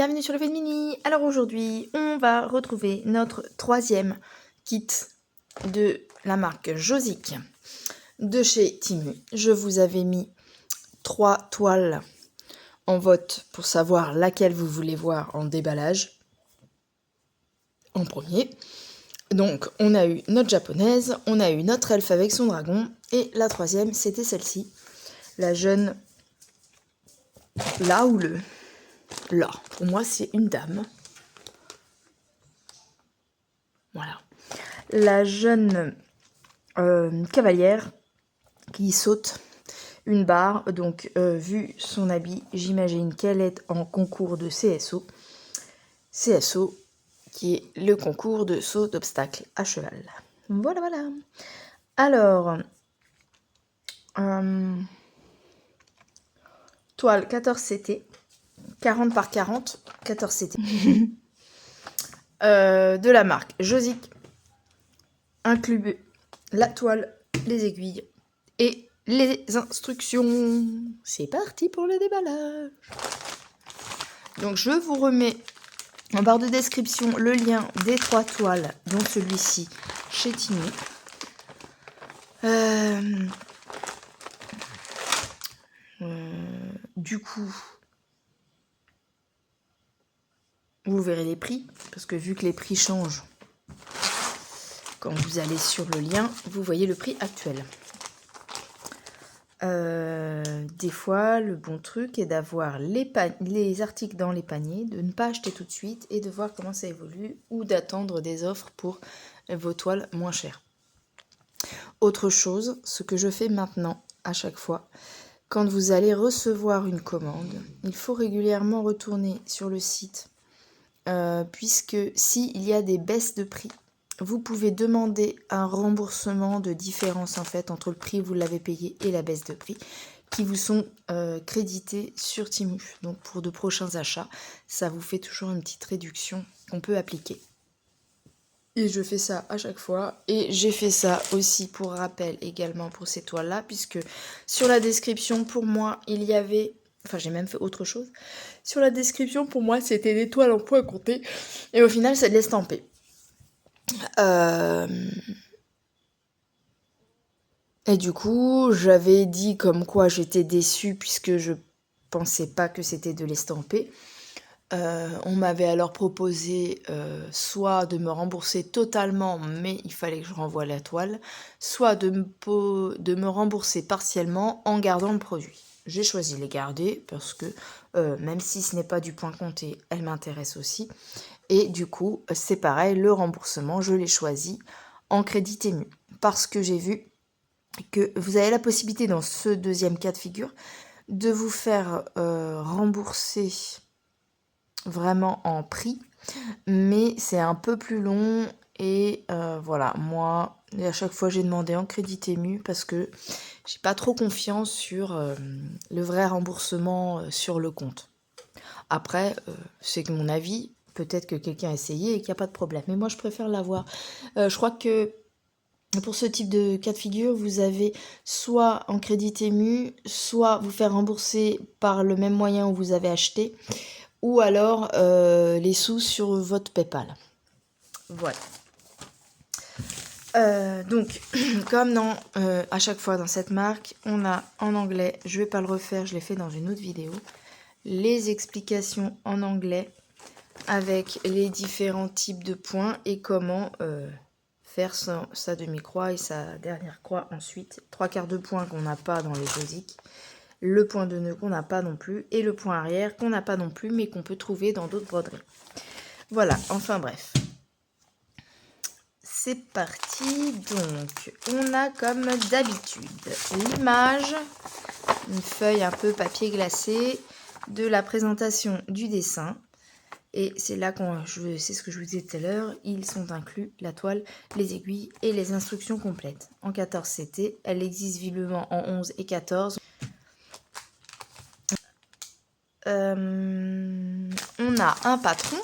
bienvenue sur le Fait Mini. Alors aujourd'hui, on va retrouver notre troisième kit de la marque Josic de chez Temu. Je vous avais mis 3 toiles en vote pour savoir laquelle vous voulez voir en déballage en premier. Donc on a eu notre japonaise, on a eu notre elfe avec son dragon et la troisième c'était celle-ci, la jeune là ou le là. Pour moi c'est une dame. Voilà. La jeune cavalière qui saute une barre. Donc, vu son habit, j'imagine qu'elle est en concours de CSO. CSO, qui est le concours de saut d'obstacle à cheval. Voilà, voilà. Alors, toile 14 CT, 40 par 40, 14 CT. De la marque Josic, inclut la toile, les aiguilles et les instructions. C'est parti pour le déballage. Donc je vous remets en barre de description le lien des 3 toiles, dont celui-ci chez Temu. Du coup, vous verrez les prix, parce que vu que les prix changent, quand vous allez sur le lien, vous voyez le prix actuel. Des fois, le bon truc est d'avoir les articles dans les paniers, de ne pas acheter tout de suite et de voir comment ça évolue ou d'attendre des offres pour vos toiles moins chères. Autre chose, ce que je fais maintenant à chaque fois, quand vous allez recevoir une commande, il faut régulièrement retourner sur le site puisque s'il y a des baisses de prix, vous pouvez demander un remboursement de différence en fait entre le prix que vous l'avez payé et la baisse de prix qui vous sont crédités sur Temu. Donc pour de prochains achats, ça vous fait toujours une petite réduction qu'on peut appliquer. Et je fais ça à chaque fois. Et j'ai fait ça aussi pour rappel également pour ces toiles-là, puisque sur la description, pour moi, il y avait... Enfin, j'ai même fait autre chose. Sur la description, pour moi, c'était des toiles en point compté. Et au final, c'est de l'estamper. Et du coup, j'avais dit comme quoi j'étais déçue puisque je pensais pas que c'était de l'estamper. On m'avait alors proposé soit de me rembourser totalement, mais il fallait que je renvoie la toile, soit de me rembourser partiellement en gardant le produit. J'ai choisi de les garder parce que même si ce n'est pas du point compté, elle m'intéresse aussi. Et du coup, c'est pareil, le remboursement, je l'ai choisi en crédit Temu. Parce que j'ai vu que vous avez la possibilité dans ce deuxième cas de figure de vous faire rembourser vraiment en prix, mais c'est un peu plus long et voilà, moi à chaque fois j'ai demandé en crédit Temu parce que j'ai pas trop confiance sur le vrai remboursement sur le compte. Après, c'est que mon avis, peut-être que quelqu'un a essayé et qu'il n'y a pas de problème, mais moi je préfère l'avoir. Je crois que pour ce type de cas de figure, vous avez soit en crédit Temu, soit vous faire rembourser par le même moyen où vous avez acheté, ou alors les sous sur votre PayPal. Voilà. Donc, comme à chaque fois dans cette marque, on a en anglais, je vais pas le refaire, je l'ai fait dans une autre vidéo, les explications en anglais avec les différents types de points et comment faire sa demi-croix et sa dernière croix ensuite. 3/4 de point qu'on n'a pas dans les Josic, le point de nœud qu'on n'a pas non plus et le point arrière qu'on n'a pas non plus mais qu'on peut trouver dans d'autres broderies. Voilà, enfin bref. C'est parti, donc on a comme d'habitude l'image, une feuille un peu papier glacé de la présentation du dessin. Et c'est là c'est ce que je vous disais tout à l'heure, ils sont inclus la toile, les aiguilles et les instructions complètes. En 14 CT, elle existe visiblement en 11 et 14. On a un patron.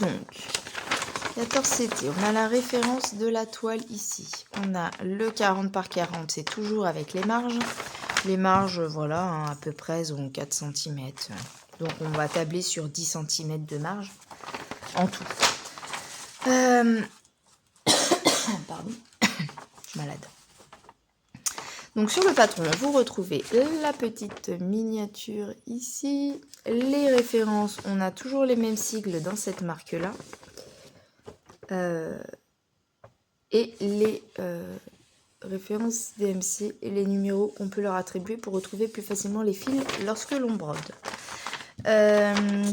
Donc, 14 CT, on a la référence de la toile ici. On a le 40 par 40, c'est toujours avec les marges. Les marges, voilà, hein, à peu près, ont 4 cm. Donc on va tabler sur 10 cm de marge en tout. Pardon, je suis malade. Donc sur le patron, vous retrouvez la petite miniature ici. Les références, on a toujours les mêmes sigles dans cette marque-là. Et les références DMC et les numéros qu'on peut leur attribuer pour retrouver plus facilement les fils lorsque l'on brode.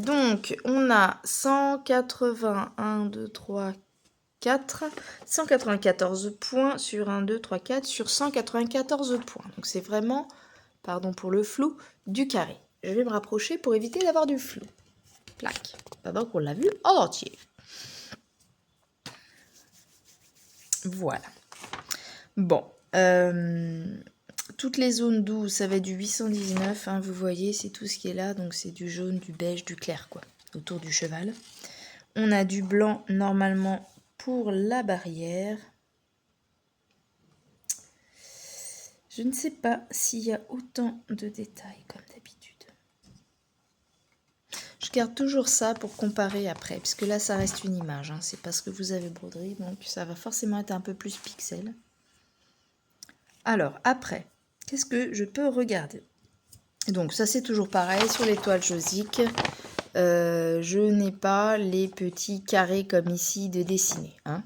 Donc on a 181, 2, 3, 4, 194 points sur 1, 2, 3, 4 sur 194 points. Donc c'est vraiment, pardon pour le flou, du carré. Je vais me rapprocher pour éviter d'avoir du flou. Plac. Pendant qu'on l'a vu en entier. Voilà. Bon. Toutes les zones d'où ça va être du 819. Hein, vous voyez, c'est tout ce qui est là. Donc c'est du jaune, du beige, du clair, quoi. Autour du cheval. On a du blanc normalement pour la barrière. Je ne sais pas s'il y a autant de détails comme d'habitude. Je garde toujours ça pour comparer après, puisque là ça reste une image. Hein. C'est pas ce que vous avez broderie, donc ça va forcément être un peu plus pixel. Alors après, qu'est-ce que je peux regarder? Donc ça c'est toujours pareil, sur les toiles Josic, je n'ai pas les petits carrés comme ici de dessiner. Hein.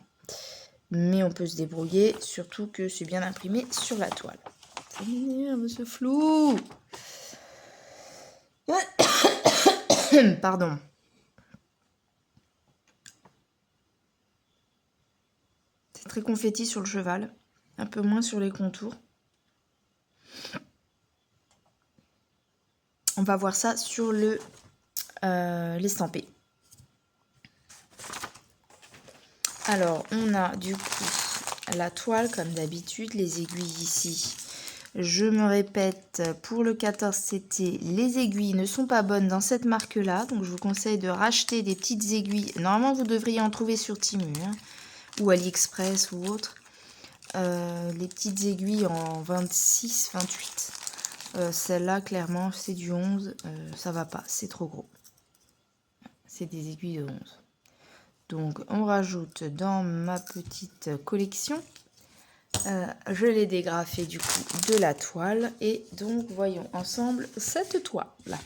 Mais on peut se débrouiller, surtout que c'est bien imprimé sur la toile. Ça m'énerve ce flou. Pardon. C'est très confetti sur le cheval, un peu moins sur les contours. On va voir ça sur le l'estampé. Alors, on a du coup la toile comme d'habitude, les aiguilles ici. Je me répète, pour le 14CT, les aiguilles ne sont pas bonnes dans cette marque-là. Donc, je vous conseille de racheter des petites aiguilles. Normalement, vous devriez en trouver sur Temu hein, ou AliExpress ou autre. Les petites aiguilles en 26, 28. Celle-là, clairement, c'est du 11. Ça va pas, c'est trop gros. C'est des aiguilles de 11. Donc, on rajoute dans ma petite collection. Je l'ai dégrafé du coup de la toile. Et donc, voyons ensemble cette toile-là.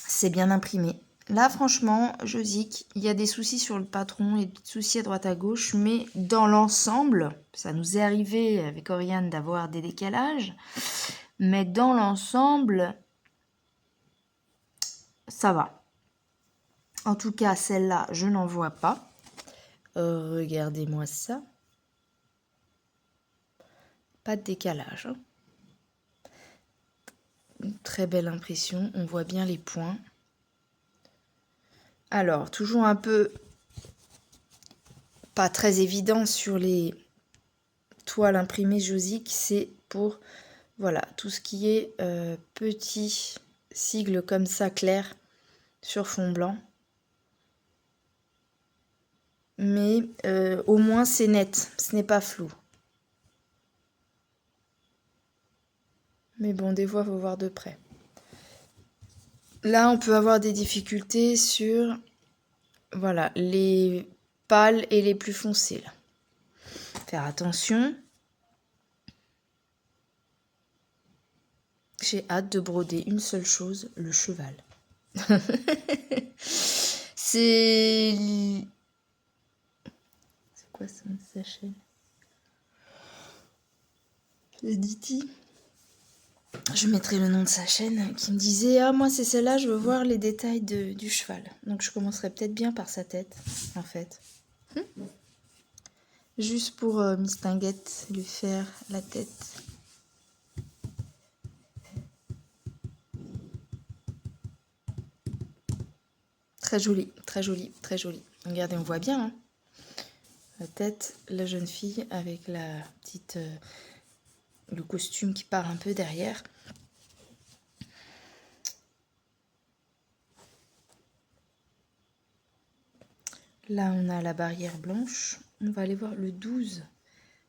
C'est bien imprimé. Là, franchement, Josic, il y a des soucis sur le patron et des soucis à droite à gauche. Mais dans l'ensemble, ça nous est arrivé avec Oriane d'avoir des décalages. Mais dans l'ensemble, ça va. En tout cas, celle-là, je n'en vois pas. Regardez-moi ça. Pas de décalage. Hein. Une très belle impression. On voit bien les points. Alors, toujours un peu pas très évident sur les toiles imprimées Josic. C'est pour, voilà, tout ce qui est petit sigle comme ça, clair, sur fond blanc. Mais au moins c'est net, ce n'est pas flou. Mais bon, des fois, il faut voir de près. Là, on peut avoir des difficultés sur voilà, les pâles et les plus foncés. Là. Faire attention. J'ai hâte de broder une seule chose, le cheval. C'est quoi ça, sa chaîne? Edity. Je mettrai le nom de sa chaîne qui me disait ah moi c'est celle-là, je veux voir les détails du cheval. Donc je commencerai peut-être bien par sa tête en fait. Juste pour Miss Tinguette lui faire la tête. Très joli, très joli, très joli. Regardez, on voit bien hein. La tête, la jeune fille avec la petite le costume qui part un peu derrière. Là, on a la barrière blanche. On va aller voir le 12.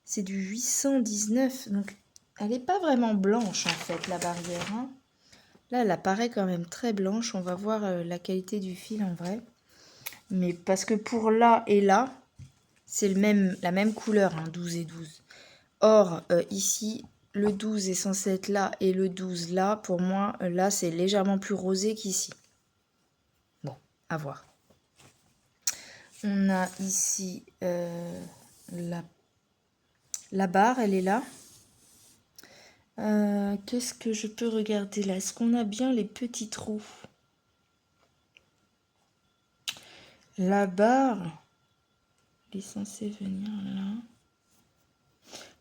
C'est du 819. Donc, elle n'est pas vraiment blanche, en fait, la barrière. Hein. Là, elle apparaît quand même très blanche. On va voir la qualité du fil en vrai. Mais parce que pour là et là, c'est la même couleur, hein, 12 et 12. Or, ici, le 12 est censé être là et le 12 là. Pour moi, là, c'est légèrement plus rosé qu'ici. Bon, à voir. On a ici la barre, elle est là. Qu'est-ce que je peux regarder là? Est-ce qu'on a bien les petits trous? La barre, elle est censée venir là.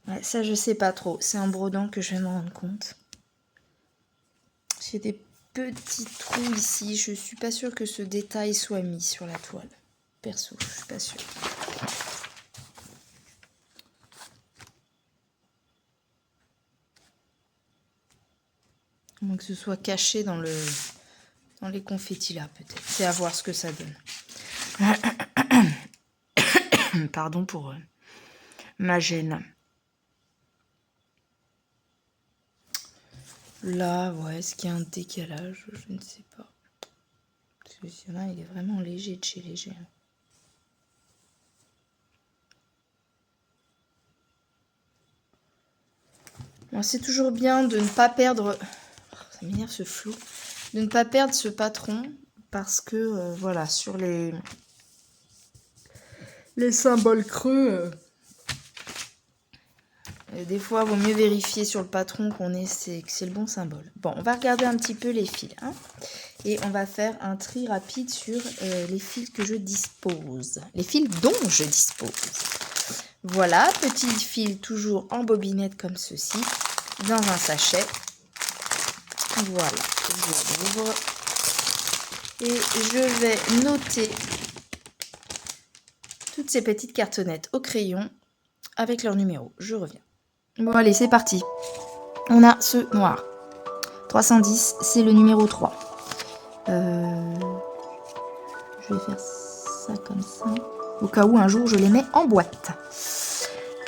Ouais, ça, je sais pas trop. C'est en brodant que je vais me rendre compte. J'ai des petits trous ici. Je suis pas sûre que ce détail soit mis sur la toile. Perso, je suis pas sûre. À moins que ce soit caché dans les confettis là, peut-être. C'est à voir ce que ça donne. Pardon pour ma gêne. Là, ouais, est-ce qu'il y a un décalage? Je ne sais pas. Parce que celui-là, il est vraiment léger de chez léger. Bon, c'est toujours bien de ne pas perdre... Ça m'énerve ce flou. De ne pas perdre ce patron. Parce que, voilà, sur les symboles creux... des fois, il vaut mieux vérifier sur le patron que c'est le bon symbole. Bon, on va regarder un petit peu les fils. Hein, et on va faire un tri rapide sur les fils que je dispose. Les fils dont je dispose. Voilà, petit fil toujours en bobinette comme ceci. Dans un sachet. Voilà, je l'ouvre. Et je vais noter toutes ces petites cartonnettes au crayon avec leur numéro. Je reviens. Bon, allez, c'est parti. On a ce noir. 310, c'est le numéro 3. Je vais faire ça comme ça. Au cas où un jour je les mets en boîte.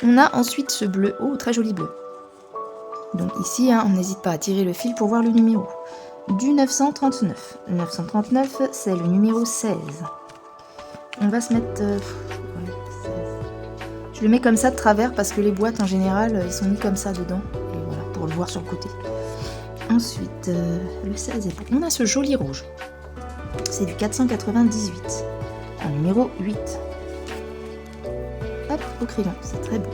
On a ensuite ce bleu. Oh, très joli bleu. Donc ici, hein, on n'hésite pas à tirer le fil pour voir le numéro. Du 939. Le 939, c'est le numéro 16. On va se mettre... Je le mets comme ça de travers parce que les boîtes en général ils sont mis comme ça dedans. Et voilà, pour le voir sur le côté. Ensuite, le 16 est bon. On a ce joli rouge. C'est du 498. En numéro 8. Hop, au crayon, c'est très beau.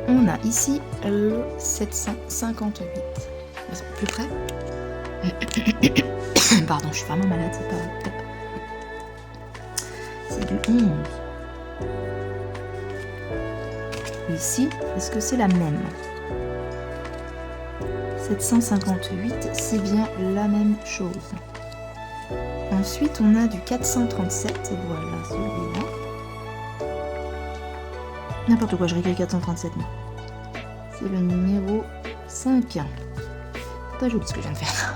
On a ici le 758. Plus près. Pardon, je suis vraiment malade, c'est pas top. C'est du 11. Ici, est-ce que c'est la même? 758, c'est bien la même chose. Ensuite, on a du 437, voilà celui-là. N'importe quoi, je réécris 437, moi. C'est le numéro 5. C'est pas joli ce que je viens de faire.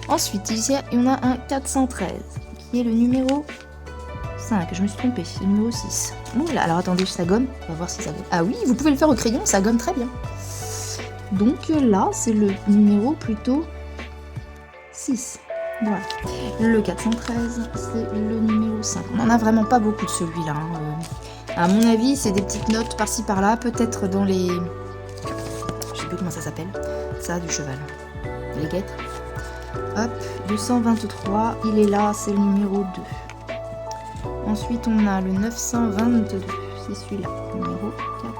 Ensuite, ici, on a un 413, qui est le numéro 5. Je me suis trompée, c'est le numéro 6. Oula, alors attendez, ça gomme. On va voir si ça gomme. Ah oui, vous pouvez le faire au crayon, ça gomme très bien. Donc là, c'est le numéro plutôt 6. Voilà. Le 413, c'est le numéro 5. On n'en a vraiment pas beaucoup de celui-là. Hein. À mon avis, c'est des petites notes par-ci par-là, peut-être dans les... Je sais plus comment ça s'appelle. Ça, du cheval. Les guêtres. Hop, 223, il est là, c'est le numéro 2. Ensuite, on a le 922, c'est celui-là, numéro 14.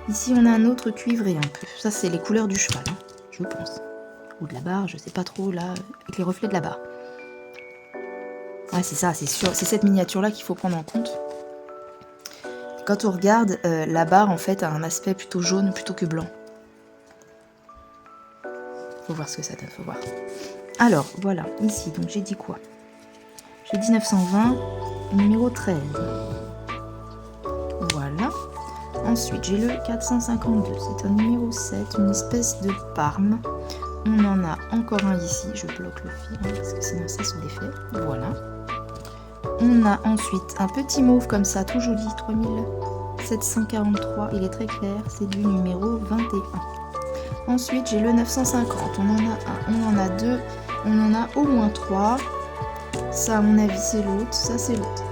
Ici, on a un autre cuivré un peu. Ça, c'est les couleurs du cheval, hein, je pense. Ou de la barre, je sais pas trop, là, avec les reflets de la barre. Ouais, c'est ça, c'est sûr. C'est cette miniature-là qu'il faut prendre en compte. Quand on regarde, la barre, en fait, a un aspect plutôt jaune plutôt que blanc. Faut voir ce que ça donne, faut voir. Alors, voilà, ici, donc j'ai dit quoi? J'ai dit 920, numéro 13. Voilà. Ensuite, j'ai le 452. C'est un numéro 7, une espèce de parme. On en a encore un ici. Je bloque le fil parce que sinon ça se défait. Voilà. On a ensuite un petit mauve comme ça, tout joli, 3743. Il est très clair. C'est du numéro 21. Ensuite, j'ai le 950. On en a un, on en a deux, on en a au moins trois. Ça, à mon avis, c'est l'autre. Ça, c'est l'autre.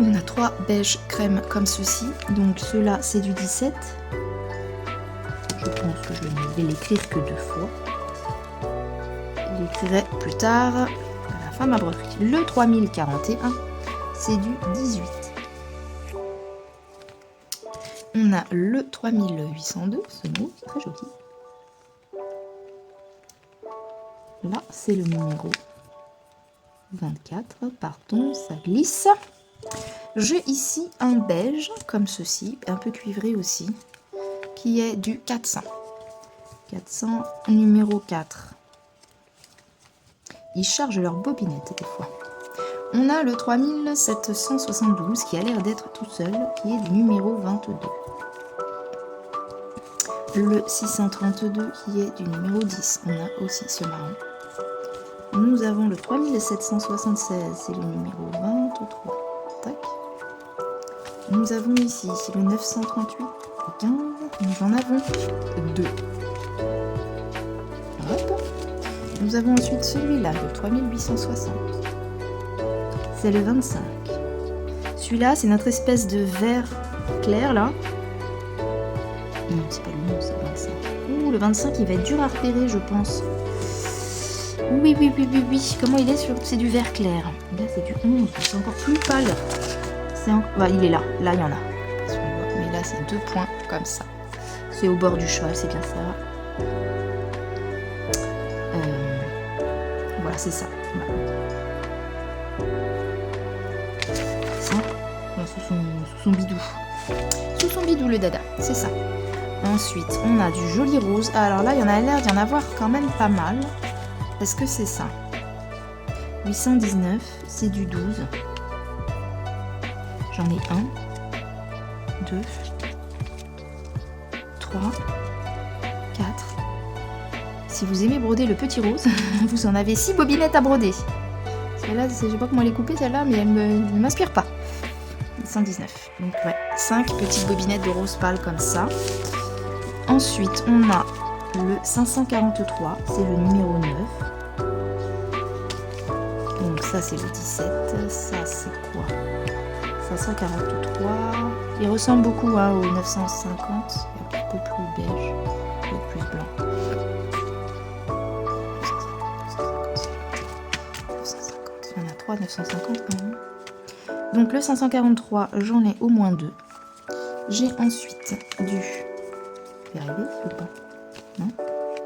On a 3 beige crème comme ceci. Donc, ceux-là, c'est du 17. Je pense que je ne vais l'écrire que 2 fois. Je l'écrirai plus tard à la fin de ma broderie. Le 3041, c'est du 18. On a le 3802, ce mot, très joli. Là, c'est le numéro 24. Pardon, ça glisse. J'ai ici un beige, comme ceci, un peu cuivré aussi, qui est du 400. 400, numéro 4. Ils chargent leur bobinette des fois. On a le 3772 qui a l'air d'être tout seul, qui est du numéro 22. Le 632 qui est du numéro 10. On a aussi ce marron. Nous avons le 3776, c'est le numéro 23. Tac. Nous avons ici le 938, le 15. Nous en avons 2. Hop. Nous avons ensuite celui-là, le 3860. C'est le 25. Celui-là, c'est notre espèce de vert clair, là. Non, c'est pas le nom, c'est le 25. Ouh, le 25, il va être dur à repérer, je pense. Oui. Comment il est sur... C'est du vert clair. Là, c'est du 11. C'est encore plus pâle. Bah, il est là. Là, il y en a. Mais là, c'est 2 points comme ça. C'est au bord du cheval, c'est bien ça. Voilà, c'est ça. Ça, sous son bidou. Sous son bidou, le dada. C'est ça. Ensuite, on a du joli rose. Alors là, il y en a l'air d'y en avoir quand même pas mal. Est-ce que c'est ça? 819, c'est du 12. J'en ai 1, 2, 3, 4. Si vous aimez broder le petit rose, vous en avez 6 bobinettes à broder. Celle-là, je sais pas comment elle est coupée celle-là, mais elle ne m'inspire pas. 119. Donc ouais, 5 petites bobinettes de rose pâle comme ça. Ensuite, on a le 543, c'est le numéro 9. Donc ça, c'est le 17. Ça, c'est quoi? 543. Il ressemble beaucoup hein, au 950. Un peu plus beige, un peu plus blanc. 950. Il y en a 3, 950 quand même. Donc le 543, j'en ai au moins 2. J'ai ensuite du... Je vais arriver ou pas? Non.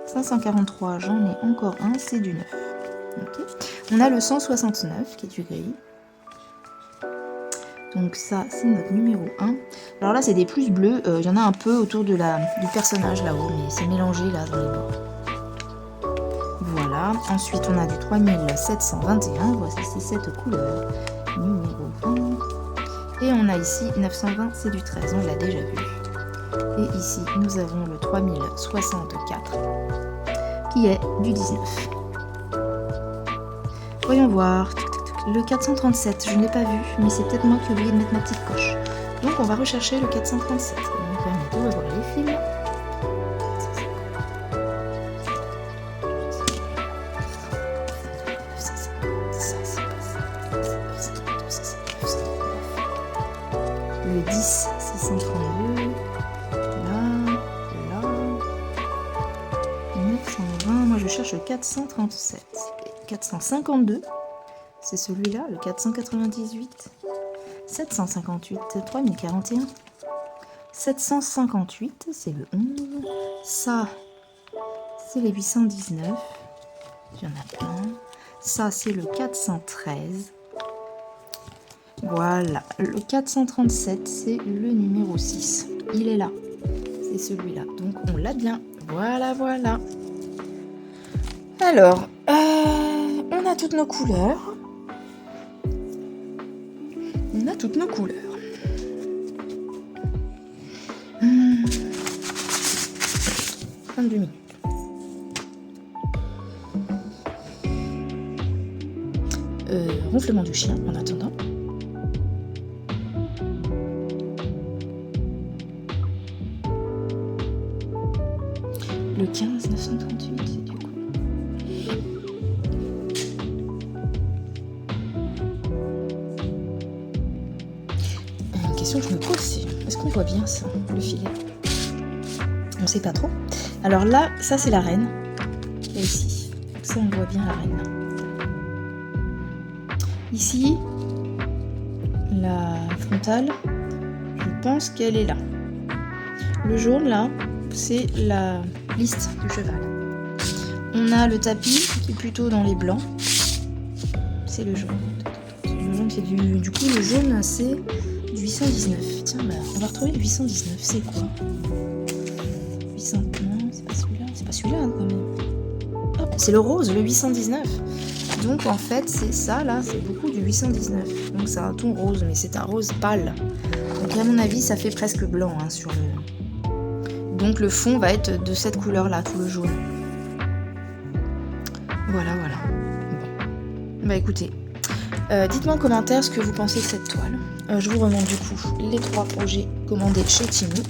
543, j'en ai encore un, c'est du 9. Okay. On a le 169 qui est du gris. Donc ça, c'est notre numéro 1. Alors là, c'est des plus bleus. Il y en a un peu autour de du personnage là-haut, mais c'est mélangé là dans les bords. Voilà. Ensuite, on a du 3721. Voici cette couleur. Numéro 20. Et on a ici 920, c'est du 13. On l'a déjà vu. Et ici, nous avons le 3064 qui est du 19. Voyons voir. Le 437, je ne l'ai pas vu, mais c'est peut-être moi qui ai oublié de mettre ma petite coche. Donc on va rechercher le 437. Donc on va revoir les films. Le 10, 632. Là. 920. Moi je cherche le 437. 452. C'est celui-là, le 498, 758, 3041, 758, c'est le 11, ça, c'est les 819, il y en a plein, ça, c'est le 413, voilà, le 437, c'est le numéro 6, il est là, c'est celui-là, donc on l'a bien, voilà. Alors, on a toutes nos couleurs. On a toutes nos couleurs. 22 minutes. Ronflement du chien en attendant. 938, c'est du coup. Une question que je me pose, c'est est-ce qu'on voit bien ça, le filet? On sait pas trop. Alors là, ça c'est la reine. Et ici, ça on voit bien la reine. Ici, la frontale, je pense qu'elle est là. Le jaune là, c'est la liste du cheval. On a le tapis qui est plutôt dans les blancs. C'est le jaune. Le jaune, c'est du coup, le jaune, c'est du 819. Tiens, bah, on va retrouver le 819. C'est quoi? 800... Non, c'est pas celui-là. C'est pas celui-là, quand même. Hop, c'est le rose, le 819. Donc, en fait, c'est ça, là, c'est beaucoup du 819. Donc, c'est un ton rose, mais c'est un rose pâle. Donc, à mon avis, ça fait presque blanc, hein, sur le... Donc, le fond va être de cette couleur-là, tout le jaune. Voilà, voilà. Bon. Bah, écoutez... dites-moi en commentaire ce que vous pensez de cette toile. Je vous remonte du coup les 3 projets commandés chez Temu.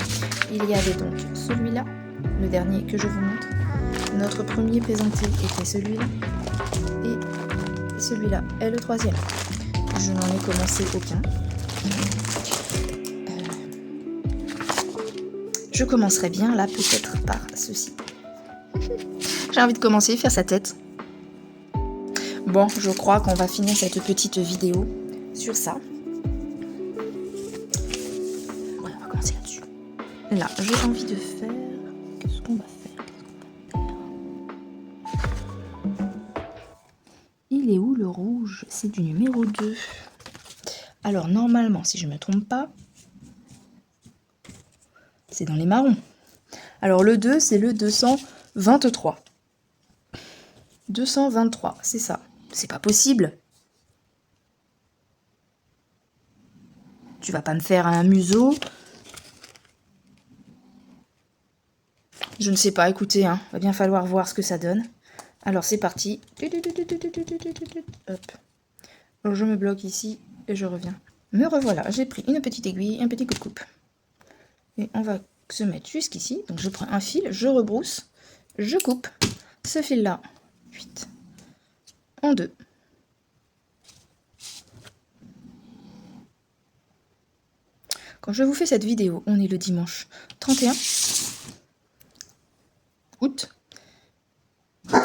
Il y avait donc celui-là, le dernier que je vous montre. Notre premier présenté était celui-là. Et celui-là est le 3e. Je n'en ai commencé aucun. Je commencerai bien là peut-être par ceci. J'ai envie de commencer, faire sa tête. Bon, je crois qu'on va finir cette petite vidéo sur ça. Ouais, on va commencer là-dessus. Là, j'ai envie de faire... Qu'est-ce qu'on va faire? Il est où le rouge? C'est du numéro 2. Alors, normalement, si je ne me trompe pas, c'est dans les marrons. Alors, le 2, c'est le 223. 223, c'est ça. C'est pas possible. Tu vas pas me faire un museau. Je ne sais pas, écoutez, hein, va bien falloir voir ce que ça donne. Alors c'est parti. Hop. Alors, je me bloque ici et je reviens. Me revoilà, j'ai pris une petite aiguille, un petit coup de coupe. Et on va se mettre jusqu'ici. Donc je prends un fil, je rebrousse, je coupe ce fil-là. 8 en 2. Quand je vous fais cette vidéo, on est le dimanche 31 août. Ah,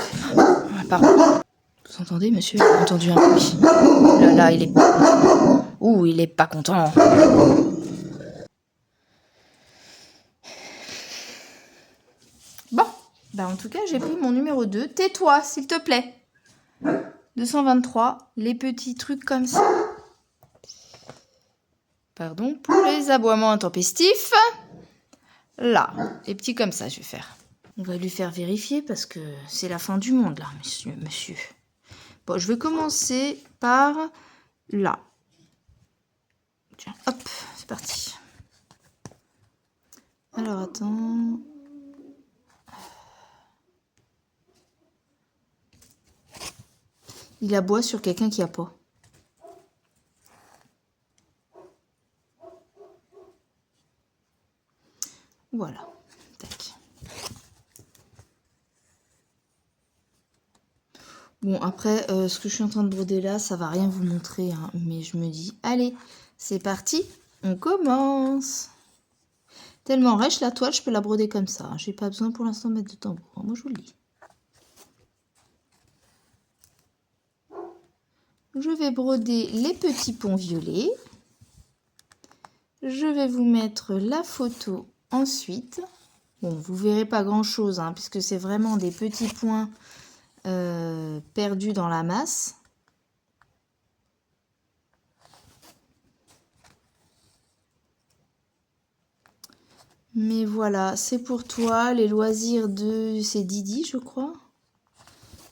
pardon. Vous entendez, monsieur? J'ai entendu un bruit. Là, là, il est... Ouh, il est pas content. Bon, bah en tout cas, j'ai pris mon numéro 2. Tais-toi, s'il te plaît. 223, les petits trucs comme ça. Pardon, pour les aboiements intempestifs. Là, les petits comme ça, je vais faire. On va lui faire vérifier parce que c'est la fin du monde, là, monsieur. Bon, je vais commencer par là. Tiens, hop, c'est parti. Alors, attends. Il aboie sur quelqu'un qui a pas. Voilà. Tac. Bon, après, ce que je suis en train de broder là, ça va rien vous montrer, hein, mais je me dis, allez, c'est parti, on commence. Tellement rêche la toile, je peux la broder comme ça. J'ai pas besoin pour l'instant de mettre de tambour. Moi, je vous le dis. Je vais broder les petits ponts violets. Je vais vous mettre la photo ensuite. Bon, vous verrez pas grand-chose, hein, puisque c'est vraiment des petits points perdus dans la masse. Mais voilà, c'est pour toi, les loisirs de... C'est Didi, je crois.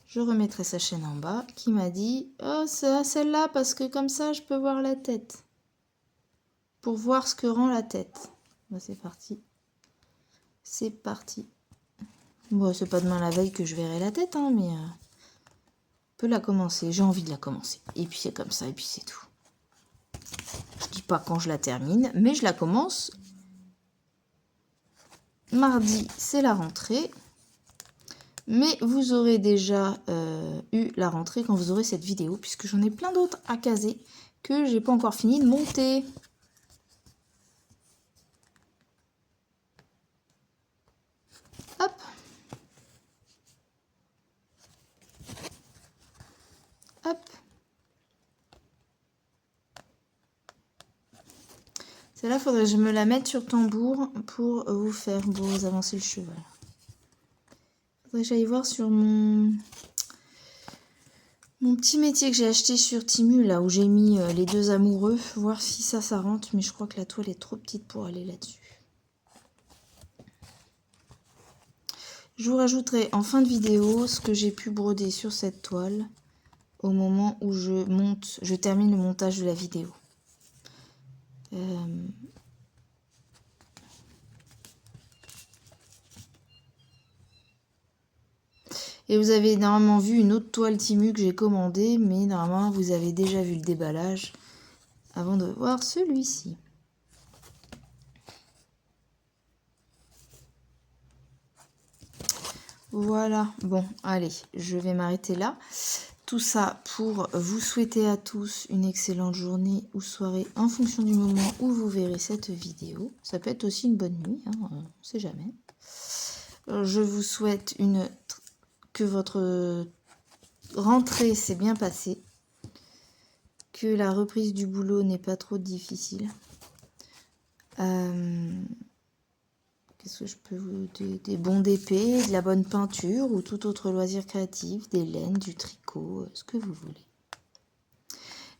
Je remettrai sa chaîne en bas, qui m'a dit « Oh, c'est celle-là, parce que comme ça, je peux voir la tête. » Pour voir ce que rend la tête. Bon, c'est parti. C'est parti. Bon, c'est pas demain la veille que je verrai la tête, hein, mais... on peut la commencer, j'ai envie de la commencer. Et puis c'est comme ça, et puis c'est tout. Je dis pas quand je la termine, mais je la commence. Mardi, c'est la rentrée. Mais vous aurez déjà eu la rentrée quand vous aurez cette vidéo, puisque j'en ai plein d'autres à caser que j'ai pas encore fini de monter. Hop. Hop. Celle-là, faudrait que je me la mette sur tambour pour vous avancer le cheval. Faudrait que j'aille voir sur mon petit métier que j'ai acheté sur Temu, là où j'ai mis les deux amoureux, voir si ça rentre, mais je crois que la toile est trop petite pour aller là-dessus. Je vous rajouterai en fin de vidéo ce que j'ai pu broder sur cette toile au moment où je termine le montage de la vidéo. Et vous avez normalement vu une autre toile Temu que j'ai commandée, mais normalement vous avez déjà vu le déballage avant de voir celui-ci. Voilà, bon, allez, je vais m'arrêter là. Tout ça pour vous souhaiter à tous une excellente journée ou soirée en fonction du moment où vous verrez cette vidéo. Ça peut être aussi une bonne nuit, hein, on ne sait jamais. Je vous souhaite que votre rentrée s'est bien passée, que la reprise du boulot n'est pas trop difficile. Qu'est-ce que je peux vous dire? Des bons d'épée, de la bonne peinture ou tout autre loisir créatif, des laines, du tricot, ce que vous voulez.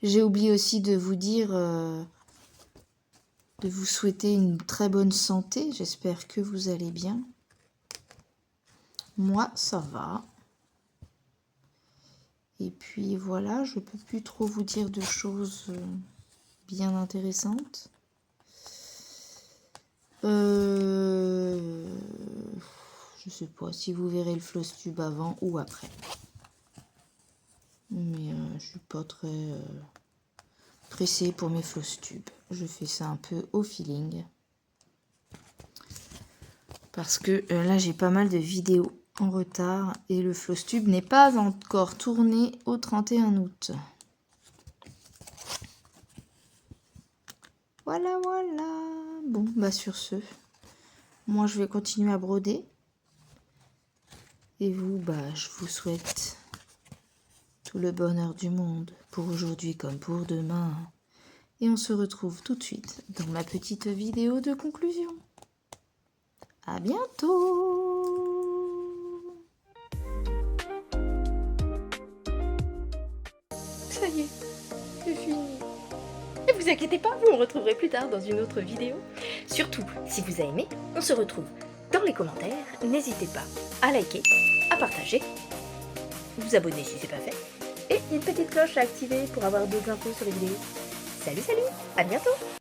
J'ai oublié aussi de vous dire, de vous souhaiter une très bonne santé. J'espère que vous allez bien. Moi, ça va. Et puis voilà, je peux plus trop vous dire de choses bien intéressantes. Je sais pas si vous verrez le floss tube avant ou après. Mais je suis pas très pressée pour mes floss tubes. Je fais ça un peu au feeling. Parce que là, j'ai pas mal de vidéos en retard et le floss tube n'est pas encore tourné au 31 août. Voilà, voilà. Bon, bah sur ce, moi je vais continuer à broder. Et vous, bah je vous souhaite tout le bonheur du monde pour aujourd'hui comme pour demain. Et on se retrouve tout de suite dans ma petite vidéo de conclusion. À bientôt! Ça y est, c'est fini. Ne vous inquiétez pas, vous me retrouverez plus tard dans une autre vidéo. Surtout, si vous avez aimé, on se retrouve dans les commentaires. N'hésitez pas à liker, à partager, vous abonner si c'est pas fait, et une petite cloche à activer pour avoir d'autres infos sur les vidéos. Salut, salut, à bientôt!